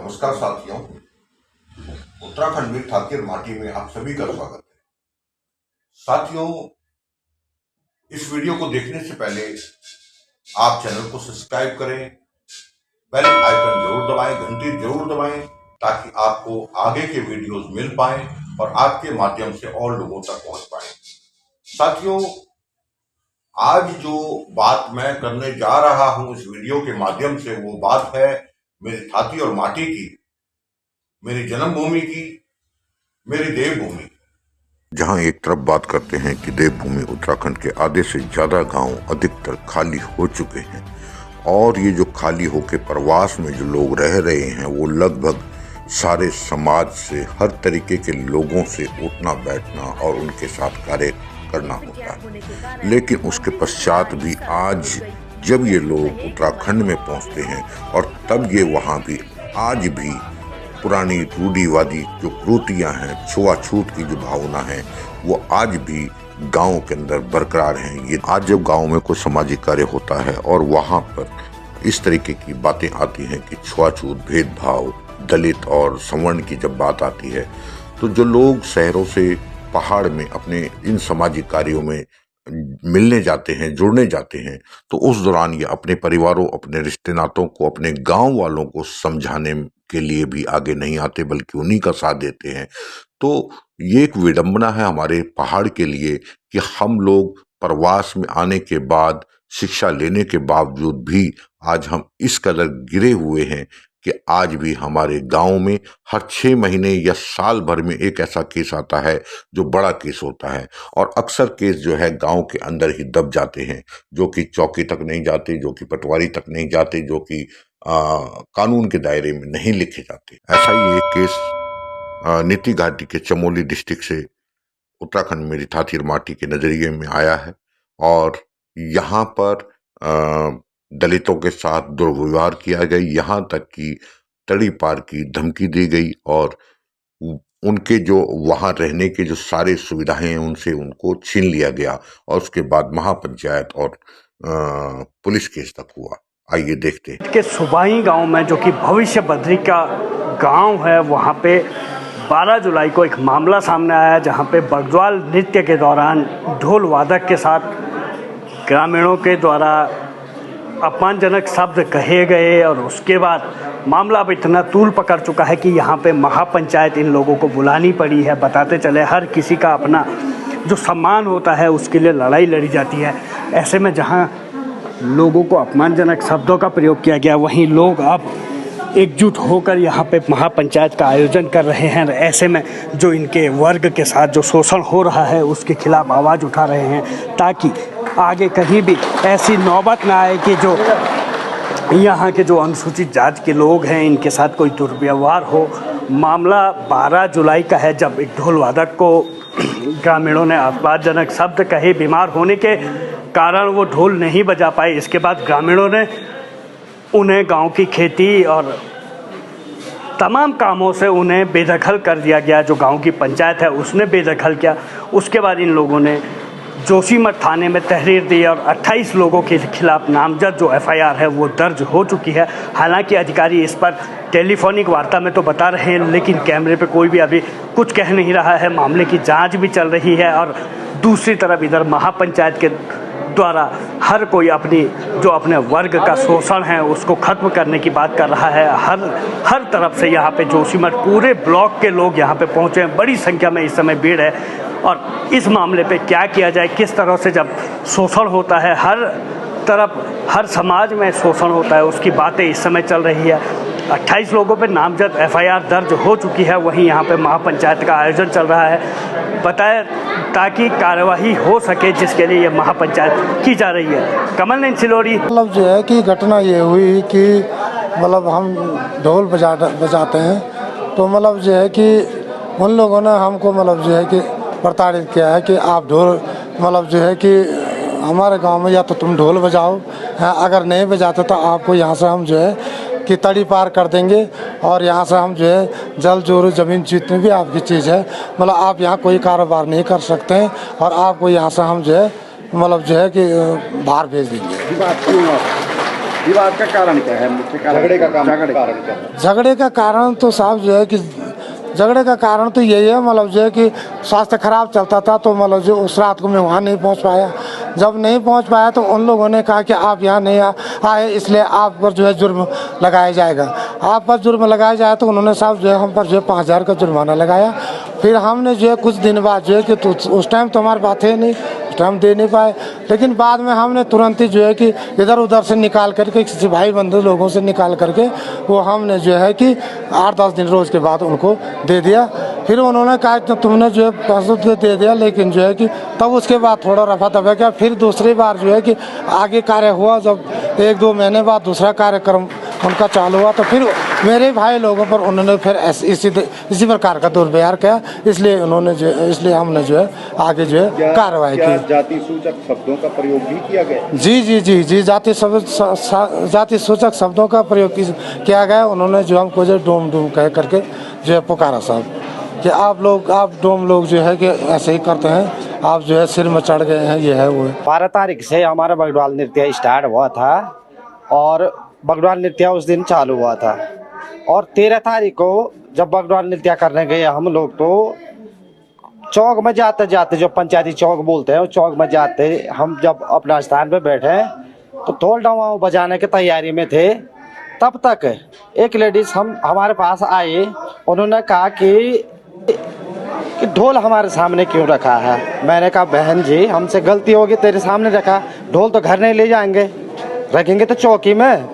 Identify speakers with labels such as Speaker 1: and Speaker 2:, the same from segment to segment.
Speaker 1: नमस्कार साथियों, उत्तराखंड में ठाकुर माटी में आप सभी का स्वागत है। साथियों, इस वीडियो को देखने से पहले आप चैनल को सब्सक्राइब करें, बेल आइकन जरूर दबाएं, घंटी जरूर दबाएं ताकि आपको आगे के वीडियोस मिल पाएं और आपके माध्यम से और लोगों तक पहुंच पाएं। साथियों, आज जो बात मैं करने जा रहा हूं इस वीडियो के माध्यम से, वो बात है मेरी छाती और माटी की, मेरी जन्मभूमि की, मेरी देवभूमि। जहां एक तरफ बात करते हैं कि देवभूमि उत्तराखंड के आधे से ज्यादा गांव अधिकतर खाली हो चुके हैं और ये जो खाली होके प्रवास में जो लोग रह रहे हैं वो लगभग सारे समाज से, हर तरीके के लोगों से उठना बैठना और उनके साथ कार्य करना होता है। लेकिन उसके पश्चात भी आज जब ये लोग उत्तराखंड में पहुंचते हैं और तब ये वहां भी आज भी पुरानी रूढ़िवादी जो क्रूतियां हैं, छुआछूत की जो भावना है, वो आज भी गांव के अंदर बरकरार हैं। ये आज जब गांव में कोई सामाजिक कार्य होता है और वहां पर इस तरीके की बातें आती हैं कि छुआछूत, भेदभाव, दलित और सवर्ण की जब बात आती है, तो जो लोग शहरों से पहाड़ में अपने इन सामाजिक कार्यों में मिलने जाते हैं, जुड़ने जाते हैं, तो उस दौरान ये अपने परिवारों, अपने रिश्ते नातों को, अपने गांव वालों को समझाने के लिए भी आगे नहीं आते, बल्कि उन्हीं का साथ देते हैं। तो ये एक विडंबना है हमारे पहाड़ के लिए कि हम लोग प्रवास में आने के बाद, शिक्षा लेने के बावजूद भी आज हम इस कदर गिरे हुए हैं कि आज भी हमारे गांव में हर 6 महीने या साल भर में एक ऐसा केस आता है जो बड़ा केस होता है, और अक्सर केस जो है गांव के अंदर ही दब जाते हैं, जो कि चौकी तक नहीं जाते, जो कि पटवारी तक नहीं जाते, जो कि कानून के दायरे में नहीं लिखे जाते। ऐसा ही एक केस नीति घाटी के चमोली डिस्ट्रिक्ट से उत्तराखंड में ठाकुर माटी के नजरिए में आया है और यहाँ पर दलितों के साथ दुर्व्यवहार किया गया, यहाँ तक कि तड़ी पार की धमकी दी गई और उनके जो वहाँ रहने के जो सारे सुविधाएं हैं उनसे उनको छीन लिया गया और उसके बाद महापंचायत और पुलिस केस तक हुआ। आइए देखते हैं
Speaker 2: कि सुबाही गांव में, जो कि भविष्य बद्री का गांव है, वहां पे 12 जुलाई को एक मामला सामने आया जहां पे बगद्वाल नृत्य के दौरान ढोल वादक के साथ ग्रामीणों के द्वारा अपमानजनक शब्द कहे गए और उसके बाद मामला अब इतना तूल पकड़ चुका है कि यहाँ पे महापंचायत इन लोगों को बुलानी पड़ी है। बताते चले, हर किसी का अपना जो सम्मान होता है उसके लिए लड़ाई लड़ी जाती है। ऐसे में जहाँ लोगों को अपमानजनक शब्दों का प्रयोग किया गया, वहीं लोग अब एकजुट होकर यहाँ पे महापंचायत का आयोजन कर रहे हैं। ऐसे में जो इनके वर्ग के साथ जो शोषण हो रहा है उसके खिलाफ आवाज़ उठा रहे हैं, ताकि आगे कहीं भी ऐसी नौबत ना आए कि जो यहाँ के जो अनुसूचित जाति के लोग हैं इनके साथ कोई दुर्व्यवहार हो। मामला 12 जुलाई का है, जब एक ढोल वादक को ग्रामीणों ने अपमानजनक शब्द कहे। बीमार होने के कारण वो ढोल नहीं बजा पाए। इसके बाद ग्रामीणों ने उन्हें गांव की खेती और तमाम कामों से उन्हें बेदखल कर दिया गया। जो गांव की पंचायत है उसने बेदखल किया। उसके बाद इन लोगों ने जोशीमठ थाने में तहरीर दी और 28 लोगों के खिलाफ नामजद जो FIR है वो दर्ज हो चुकी है। हालांकि अधिकारी इस पर टेलीफोनिक वार्ता में तो बता रहे हैं, लेकिन कैमरे पे कोई भी अभी कुछ कह नहीं रहा है। मामले की जांच भी चल रही है और दूसरी तरफ इधर महापंचायत के द्वारा हर कोई अपने वर्ग का शोषण है उसको खत्म करने की बात कर रहा है। हर तरफ से यहाँ पे जोशीमठ पूरे ब्लॉक के लोग यहाँ पे पहुँचे हैं। बड़ी संख्या में इस समय भीड़ है और इस मामले पे क्या किया जाए, किस तरह से जब शोषण होता है, हर तरफ हर समाज में शोषण होता है, उसकी बातें इस समय चल रही है। 28 लोगों पे नामजद FIR दर्ज हो चुकी है। वहीं यहाँ पे महापंचायत का आयोजन चल रहा है, बताया, ताकि कार्यवाही हो सके, जिसके लिए ये महापंचायत की जा रही है। कमल नैन सिलोरी।
Speaker 3: मतलब जो है कि घटना ये हुई कि मतलब हम ढोल बजाते हैं, तो मतलब जो है कि उन लोगों ने हमको मतलब जो है कि प्रताड़ित किया है कि आप ढोल, मतलब जो है कि हमारे गांव में या तो तुम ढोल बजाओ, अगर नहीं बजाते तो आपको यहाँ से हम जो है कि तड़ी पार कर देंगे और यहाँ से हम जो है जल जोर ज़मीन जितनी भी आपकी चीज़ है, मतलब आप यहाँ कोई कारोबार नहीं कर सकते हैं और आपको यहाँ से हम जो है मतलब जो है कि बाहर भेज देंगे।
Speaker 4: विवाद का कारण क्या है, मुख्य कारण झगड़े का कारण क्या है?
Speaker 3: झगड़े का कारण तो साहब जो है कि झगड़े का कारण तो यही है, मतलब जो है कि स्वास्थ्य खराब चलता था, तो मतलब जो उस रात को मैं वहाँ नहीं पहुँच पाया। जब नहीं पहुँच पाया तो उन लोगों ने कहा कि आप यहाँ नहीं आए, इसलिए आप पर जो है जुर्म लगाया जाएगा। आप पर जुर्म लगाया जाए तो उन्होंने साहब जो है हम पर जो है 5,000 का जुर्माना लगाया। फिर हमने जो है कुछ दिन बाद जो है कि तो उस टाइम तो हमारे बात है नहीं, उस टाइम दे नहीं पाए, लेकिन बाद में हमने तुरंत ही जो है कि इधर उधर से निकाल करके किसी भाई बंधु लोगों से निकाल करके वो हमने जो है कि 8-10 दिन रोज़ के बाद उनको दे दिया। फिर उन्होंने कहा कि तुमने जो है पैसों तो दे दिया, लेकिन जो है कि तब उसके बाद थोड़ा रफा दफा किया। फिर दूसरी बार जो है कि आगे कार्य हुआ, जब 1-2 महीने बाद दूसरा कार्यक्रम उनका चालू हुआ, तो फिर मेरे भाई लोगों पर उन्होंने फिर इसी प्रकार का दुर्व्यवहार किया। इसलिए हमने जो है आगे जो है कार्रवाई की।
Speaker 4: जाति सूचक शब्दों का प्रयोग भी किया गया?
Speaker 3: जी, जाति सूचक शब्दों का प्रयोग किया गया। उन्होंने जो हमको जो डोम कह करके जो है पुकारा साहब कि आप डोम लोग जो है कि ऐसे ही करते हैं, आप जो है सिर में चढ़ गए हैं, ये है वो है।
Speaker 5: 12 तारीख से हमारा बगड़वाल नृत्य स्टार्ट हुआ था और बगड़वाल नृत्य उस दिन चालू हुआ था। और 13 तारीख को जब बगड़वाल नृत्य करने गए हम लोग, तो चौक में जाते जाते, जो पंचायती चौक बोलते हैं, उस चौक में जाते हम जब अपना स्थान पे बैठे तो ढोल डमाऊ बजाने की तैयारी में थे। तब तक एक लेडीज हमारे पास आई, उन्होंने कहा कि ढोल हमारे सामने क्यों रखा है। मैंने कहा बहन जी हमसे गलती होगी, तेरे सामने रखा, ढोल तो घर नहीं ले जाएंगे, रखेंगे तो चौकी में।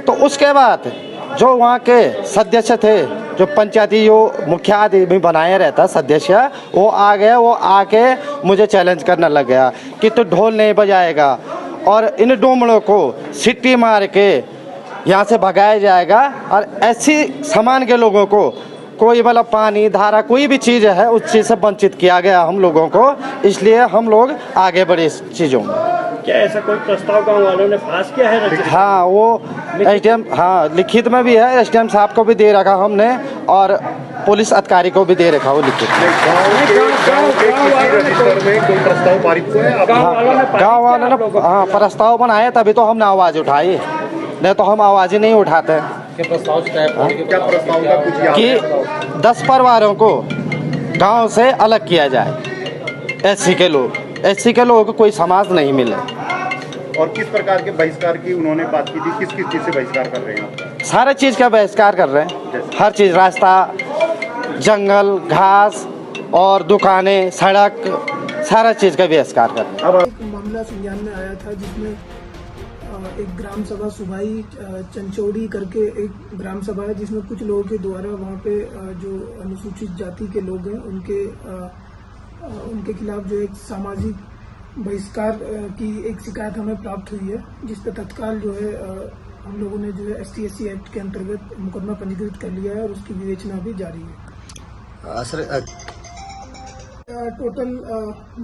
Speaker 5: तो उसके बाद जो वहाँ के सदस्य थे, जो पंचायती जो मुखिया आदमी बनाया रहता सदस्य, वो आ गया, वो आके मुझे चैलेंज करने लग गया कि तू ढोल नहीं बजाएगा और इन डोमड़ों को सिट्टी मार के यहाँ से भगाया जाएगा, और ऐसी समान के लोगों को कोई मतलब पानी धारा कोई भी चीज़ है उस चीज़ से वंचित किया गया हम लोगों को। इसलिए हम लोग आगे बढ़े इस चीज़ों में।
Speaker 2: क्या ऐसा कोई प्रस्ताव गाँव वालों ने पास किया है?
Speaker 5: हाँ, वो एसडीएम, हाँ लिखित में भी है, एसडीएम साहब को भी दे रखा हमने और पुलिस अधिकारी को भी दे रखा वो लिखित। गाँव वालों ने हाँ प्रस्ताव बनाया, तभी तो हमने आवाज़ उठाई, नहीं तो हम आवाज़ ही नहीं उठाते।
Speaker 4: क्या प्रस्ताव का कुछ
Speaker 5: कि 10 परिवारों को गांव से अलग किया जाए। एससी के लोग कोई समाज नहीं मिले।
Speaker 4: और किस प्रकार के बहिष्कार की उन्होंने बात की थी? किस चीज़ से बहिष्कार कर रहे हैं आप?
Speaker 5: सारे चीज़ का बहिष्कार कर रहे हैं, हर चीज़, रास्ता, जंगल, घास और दुकानें, सड़क, सारा चीज़ का बहिष्कार कर रहे हैं।
Speaker 6: एक मामला संज्ञान में आया था जिसमें एक ग्राम सभा सुबाई चंचौड़ी करके एक ग्राम सभा है, जिसमें कुछ लोगों के द्वारा वहाँ पे जो अनुसूचित जाति के लोग हैं उनके खिलाफ जो एक सामाजिक बहिष्कार की एक शिकायत हमें प्राप्त हुई है, जिस पर तत्काल जो है हम लोगों ने जो है ST/SC एक्ट के अंतर्गत मुकदमा पंजीकृत कर लिया है और उसकी विवेचना भी जारी है। टोटल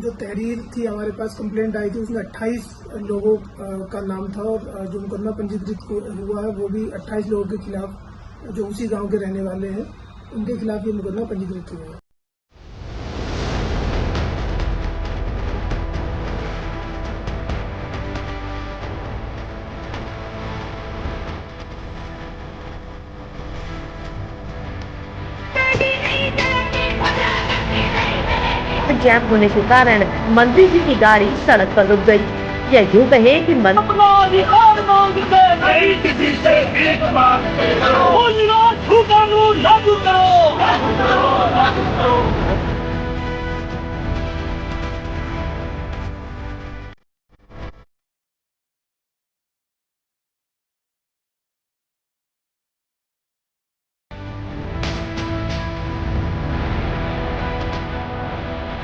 Speaker 6: जो तहरीर थी हमारे पास कंप्लेंट आई थी, उसमें 28 लोगों का नाम था और जो मुकदमा पंजीकृत हुआ है वो भी 28 लोगों के खिलाफ, जो उसी गांव के रहने वाले हैं, उनके खिलाफ ये मुकदमा पंजीकृत हुआ है।
Speaker 7: जैम होने के कारण मंत्री जी की गाड़ी सड़क पर रुक गई। यह यूं कहे कि